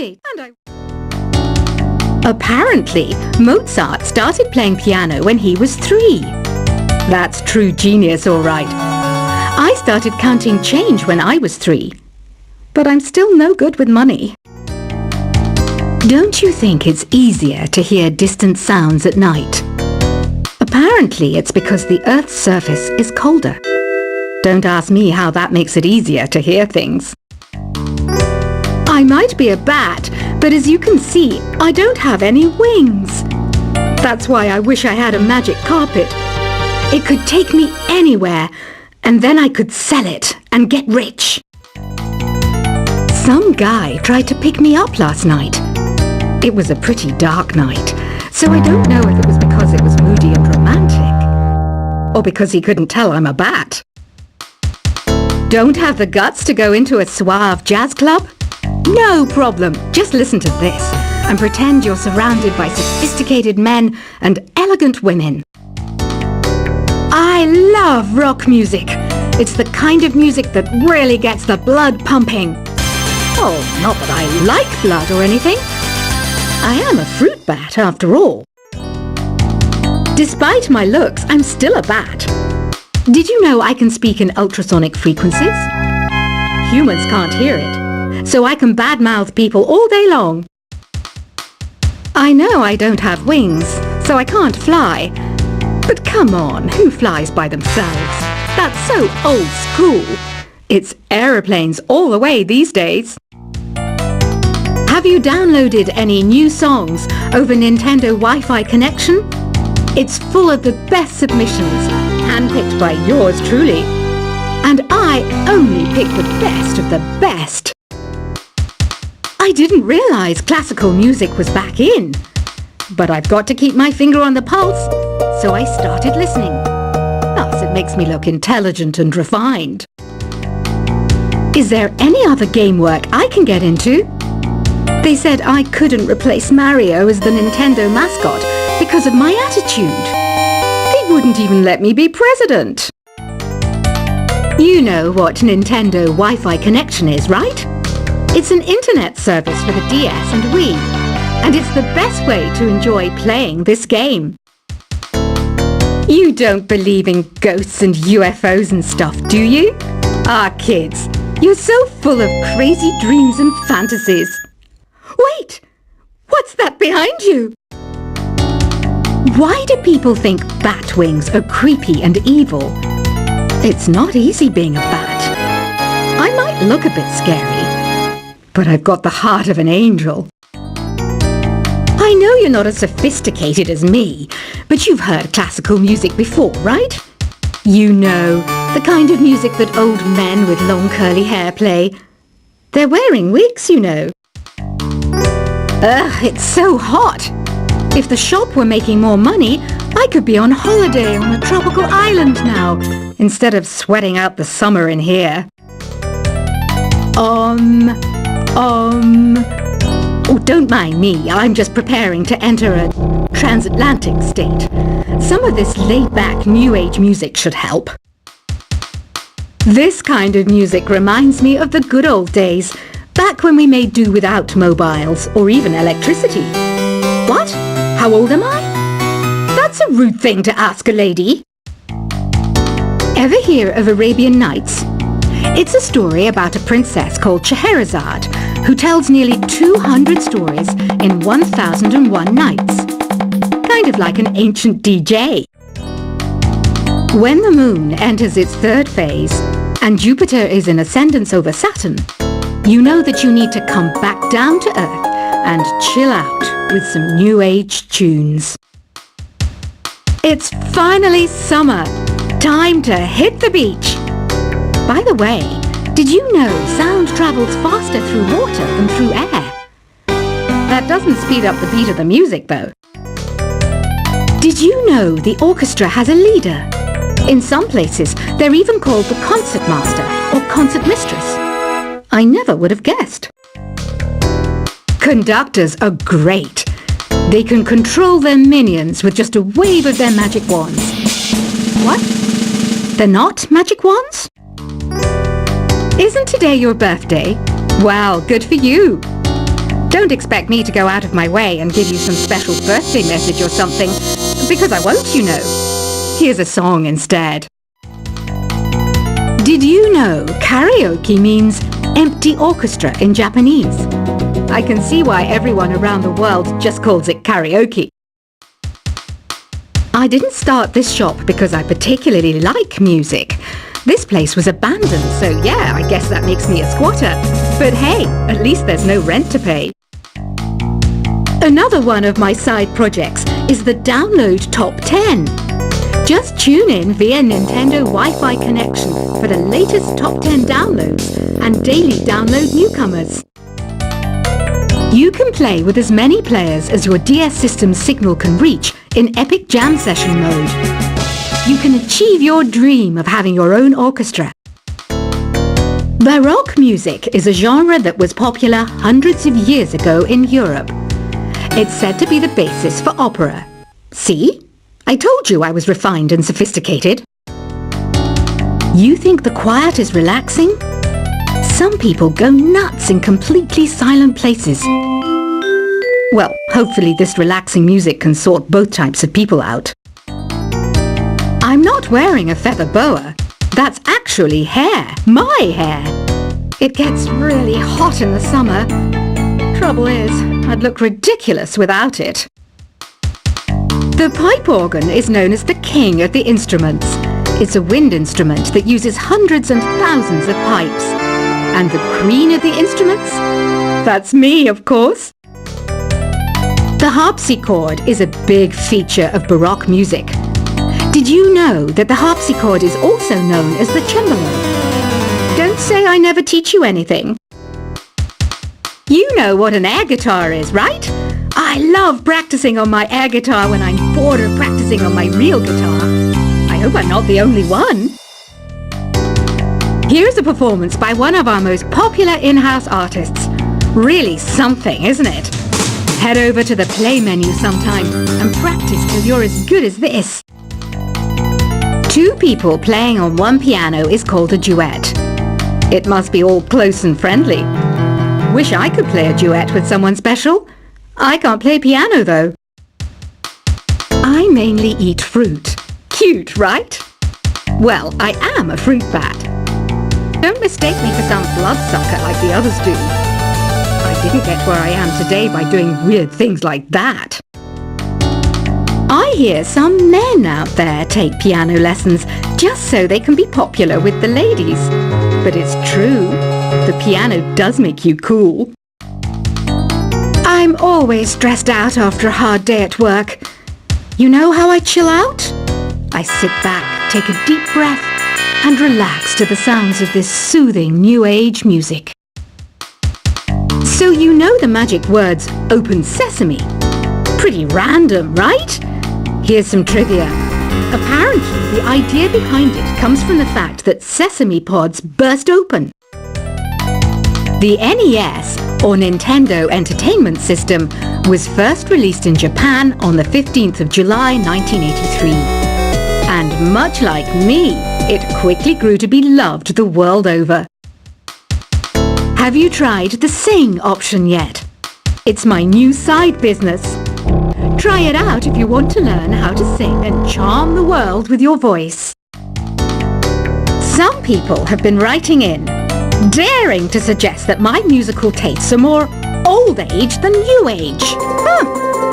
it, and Apparently, Mozart started playing piano when he was 3. That's true genius, all right. I started counting change when I was 3. But I'm still no good with money. Don't you think it's easier to hear distant sounds at night? Apparently, it's because the Earth's surface is colder. Don't ask me how that makes it easier to hear things. I might be a bat, but as you can see, I don't have any wings. That's why I wish I had a magic carpet. It could take me anywhere, and then I could sell it and get rich. Some guy tried to pick me up last night. It was a pretty dark night, so I don't know if it was because it was moody and romantic, or because he couldn't tell I'm a bat. Don't have the guts to go into a suave jazz club? No problem. Just listen to this and pretend you're surrounded by sophisticated men and elegant women. I love rock music. It's the kind of music that really gets the blood pumping. Oh, not that I like blood or anything. I am a fruit bat after all. Despite my looks, I'm still a bat. Did you know I can speak in ultrasonic frequencies? Humans can't hear it, so I can badmouth people all day long. I know I don't have wings, so I can't fly. But come on, who flies by themselves? That's so old school. It's aeroplanes all the way these days. Have you downloaded any new songs over Nintendo Wi-Fi connection? It's full of the best submissions, handpicked by yours truly. And I only pick the best of the best. I didn't realize classical music was back in. But I've got to keep my finger on the pulse, so I started listening. Thus, it makes me look intelligent and refined. Is there any other game work I can get into? They said I couldn't replace Mario as the Nintendo mascot because of my attitude. They wouldn't even let me be president. You know what Nintendo Wi-Fi connection is, right? It's an internet service for the DS and Wii, and it's the best way to enjoy playing this game. You don't believe in ghosts and UFOs and stuff, do you? Ah, kids, you're so full of crazy dreams and fantasies. Wait! What's that behind you? Why do people think bat wings are creepy and evil? It's not easy being a bat. I might look a bit scary, but I've got the heart of an angel. I know you're not as sophisticated as me, but you've heard classical music before, right? You know, the kind of music that old men with long curly hair play. They're wearing wigs, you know. Ugh, it's so hot. If the shop were making more money, I could be on holiday on a tropical island now, instead of sweating out the summer in here. Oh, don't mind me. I'm just preparing to enter a transatlantic state. Some of this laid-back New Age music should help. This kind of music reminds me of the good old days, back when we made do without mobiles or even electricity. What? How old am I? That's a rude thing to ask a lady. Ever hear of Arabian Nights? It's a story about a princess called Scheherazade, who tells nearly 200 stories in 1001 nights. Kind of like an ancient DJ. When the moon enters its third phase, and Jupiter is in ascendance over Saturn, you know that you need to come back down to Earth and chill out with some New Age tunes. It's finally summer. Time to hit the beach. By the way, did you know sound travels faster through water than through air? That doesn't speed up the beat of the music, though. Did you know the orchestra has a leader? In some places, they're even called the concert master or concert mistress. I never would have guessed. Conductors are great. They can control their minions with just a wave of their magic wands. What? They're not magic wands? Isn't today your birthday? Wow, good for you. Don't expect me to go out of my way and give you some special birthday message or something, because I won't, you know. Here's a song instead. Did you know karaoke means empty orchestra in Japanese? I can see why everyone around the world just calls it karaoke. I didn't start this shop because I particularly like music. This place was abandoned, so yeah, I guess that makes me a squatter. But hey, at least there's no rent to pay. Another one of my side projects is the Download Top 10. Just tune in via Nintendo Wi-Fi connection for the latest top 10 downloads and daily download newcomers. You can play with as many players as your DS system's signal can reach in Epic Jam Session mode. You can achieve your dream of having your own orchestra. Baroque music is a genre that was popular hundreds of years ago in Europe. It's said to be the basis for opera. See? I told you I was refined and sophisticated. You think the quiet is relaxing? Some people go nuts in completely silent places. Well, hopefully this relaxing music can sort both types of people out. I'm not wearing a feather boa. That's actually hair. My hair. It gets really hot in the summer. Trouble is, I'd look ridiculous without it. The pipe organ is known as the king of the instruments. It's a wind instrument that uses hundreds and thousands of pipes. And the queen of the instruments? That's me, of course. The harpsichord is a big feature of Baroque music. Did you know that the harpsichord is also known as the cembalo? Don't say I never teach you anything. You know what an air guitar is, right? I love practicing on my air guitar when I'm bored of practicing on my real guitar. I hope I'm not the only one. Here's a performance by one of our most popular in-house artists. Really something, isn't it? Head over to the play menu sometime and practice till you're as good as this. Two people playing on one piano is called a duet. It must be all close and friendly. Wish I could play a duet with someone special. I can't play piano though. I mainly eat fruit. Cute, right? Well, I am a fruit bat. Don't mistake me for some bloodsucker like the others do. I didn't get where I am today by doing weird things like that. I hear some men out there take piano lessons just so they can be popular with the ladies. But it's true. The piano does make you cool. I'm always stressed out after a hard day at work. You know how I chill out? I sit back, take a deep breath, and relax to the sounds of this soothing new age music. So you know the magic words "Open Sesame"? Pretty random, right? Here's some trivia. Apparently, the idea behind it comes from the fact that sesame pods burst open. The NES, or Nintendo Entertainment System, was first released in Japan on the 15th of July 1983. And much like me, it quickly grew to be loved the world over. Have you tried the Sing option yet? It's my new side business. Try it out if you want to learn how to sing and charm the world with your voice. Some people have been writing in, daring to suggest that my musical tastes are more old age than new age. Huh,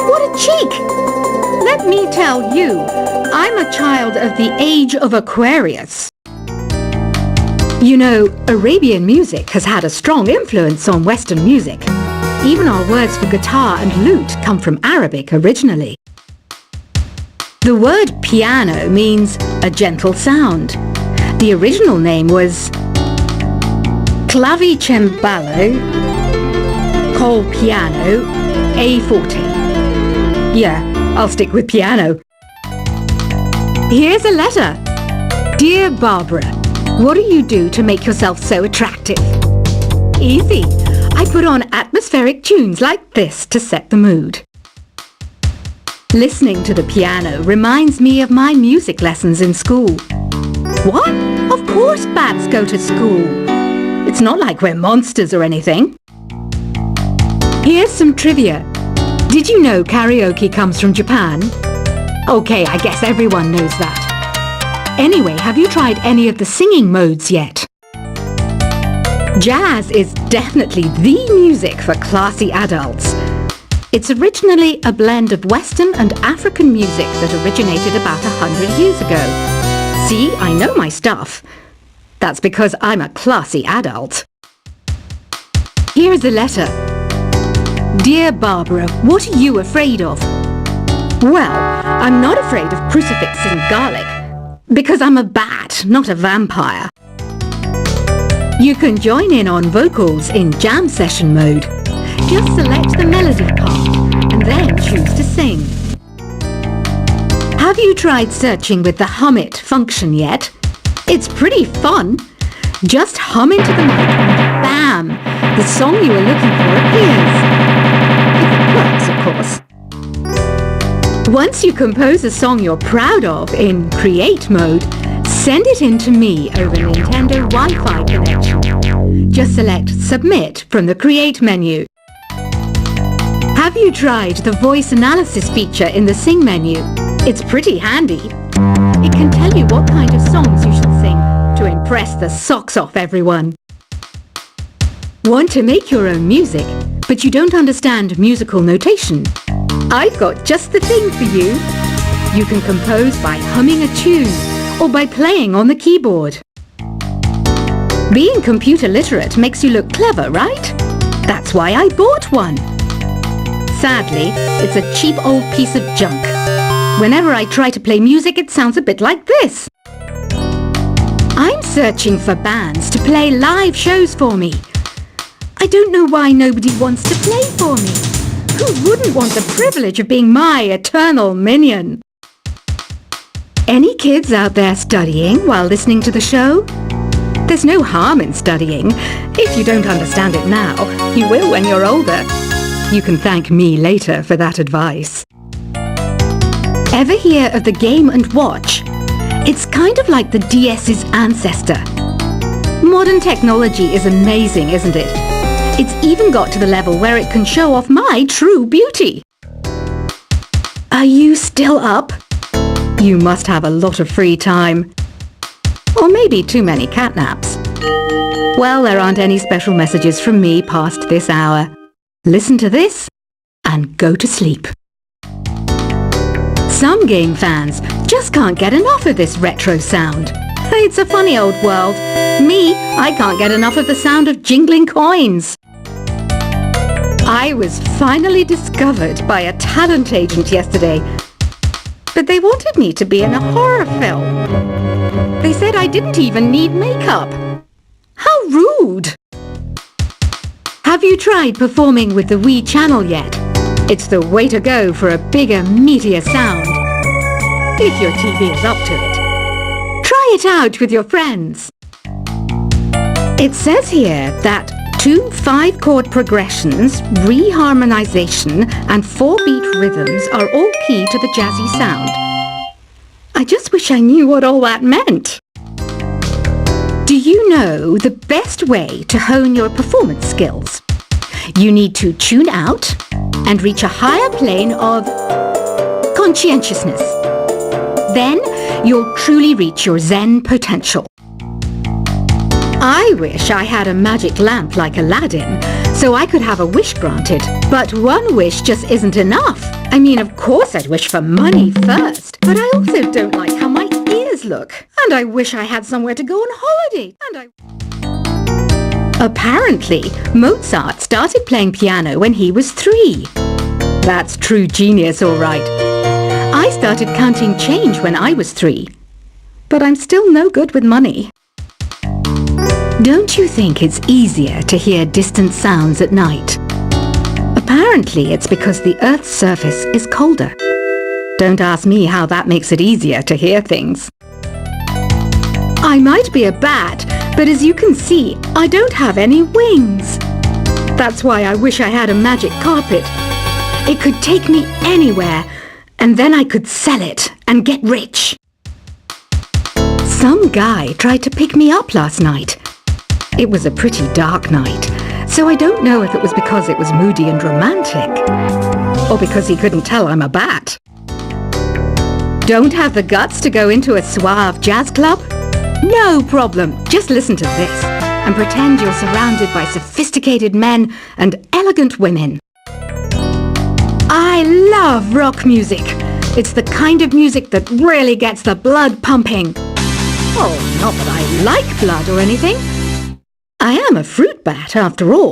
what a cheek! Let me tell you, I'm a child of the age of Aquarius. You know, Arabian music has had a strong influence on Western music. Even our words for guitar and lute come from Arabic originally. The word piano means a gentle sound. The original name was clavicembalo col piano a forte. Yeah, I'll stick with piano. Here's a letter. Dear Barbara, what do you do to make yourself so attractive? Easy. I put on atmospheric tunes like this to set the mood. Listening to the piano reminds me of my music lessons in school. What? Of course bats go to school. It's not like we're monsters or anything. Here's some trivia. Did you know karaoke comes from Japan? Okay, I guess everyone knows that. Anyway, have you tried any of the singing modes yet? Jazz is definitely the music for classy adults. It's originally a blend of Western and African music that originated about 100 years ago. See, I know my stuff. That's because I'm a classy adult. Here's a letter. Dear Barbara, what are you afraid of? Well, I'm not afraid of crucifixes and garlic, because I'm a bat, not a vampire. You can join in on vocals in jam session mode. Just select the melody part and then choose to sing. Have you tried searching with the Hum It function yet? It's pretty fun. Just hum into the mic and bam! The song you were looking for appears. If it works, of course. Once you compose a song you're proud of in Create mode, send it in to me over Nintendo Wi-Fi connection. Just select Submit from the Create menu. Have you tried the voice analysis feature in the Sing menu? It's pretty handy. It can tell you what kind of songs you should sing to impress the socks off everyone. Want to make your own music, but you don't understand musical notation? I've got just the thing for you. You can compose by humming a tune or by playing on the keyboard. Being computer literate makes you look clever, right? That's why I bought one. Sadly, it's a cheap old piece of junk. Whenever I try to play music, it sounds a bit like this. I'm searching for bands to play live shows for me. I don't know why nobody wants to play for me. Who wouldn't want the privilege of being my eternal minion? Any kids out there studying while listening to the show? There's no harm in studying. If you don't understand it now, you will when you're older. You can thank me later for that advice. Ever hear of the Game & Watch? It's kind of like the DS's ancestor. Modern technology is amazing, isn't it? It's even got to the level where it can show off my true beauty. Are you still up? You must have a lot of free time. Or maybe too many catnaps. Well, there aren't any special messages from me past this hour. Listen to this and go to sleep. Some game fans just can't get enough of this retro sound. It's a funny old world. Me, I can't get enough of the sound of jingling coins. I was finally discovered by a talent agent yesterday, but they wanted me to be in a horror film. They said I didn't even need makeup. How rude! Have you tried performing with the Wii channel yet? It's the way to go for a bigger, meatier sound. If your TV is up to it. Try it out with your friends. It says here that 2 5-chord progressions, reharmonization and 4-beat rhythms are all key to the jazzy sound. I just wish I knew what all that meant. Do you know the best way to hone your performance skills? You need to tune out and reach a higher plane of conscientiousness. Then you'll truly reach your Zen potential. I wish I had a magic lamp like Aladdin, so I could have a wish granted. But one wish just isn't enough. I mean, of course I'd wish for money first, but I also don't like how my ears look. And I wish I had somewhere to go on holiday. Apparently, Mozart started playing piano when he was 3. That's true genius, all right. I started counting change when I was 3. But I'm still no good with money. Don't you think it's easier to hear distant sounds at night? Apparently, it's because the Earth's surface is colder. Don't ask me how that makes it easier to hear things. I might be a bat, but as you can see, I don't have any wings. That's why I wish I had a magic carpet. It could take me anywhere, and then I could sell it and get rich. Some guy tried to pick me up last night. It was a pretty dark night, So I don't know if it was because it was moody and romantic, or because he couldn't tell I'm a bat. Don't have the guts to go into a suave jazz club? No problem. Just listen to this and pretend you're surrounded by sophisticated men and elegant women. I love rock music. It's the kind of music that really gets the blood pumping. Oh, not that I like blood or anything. I am a fruit bat after all.